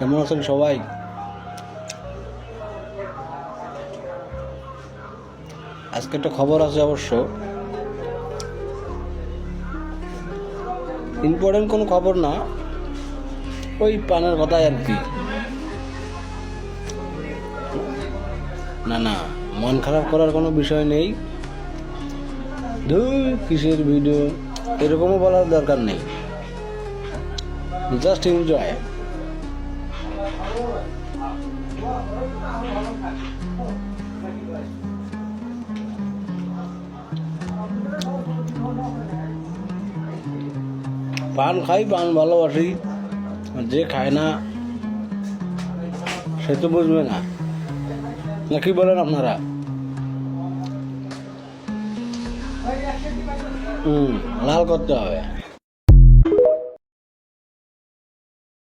কেমন আছেন সবাই? আজকে একটা খবর আছে, অবশ্য ইম্পর্টেন্ট কোনো খবর না, ওই পানের কথাই আর কি। না না, মন খারাপ করার কোনো বিষয় নেই। ধুর, কিসের ভিডিও, এরকমও বলার দরকার নেই। Just enjoy. পান খাই, পান ভালোবাসি, যে খায় না সে তো বুঝবে না, নাকি বলেন আপনারা? লাল করতে হবে।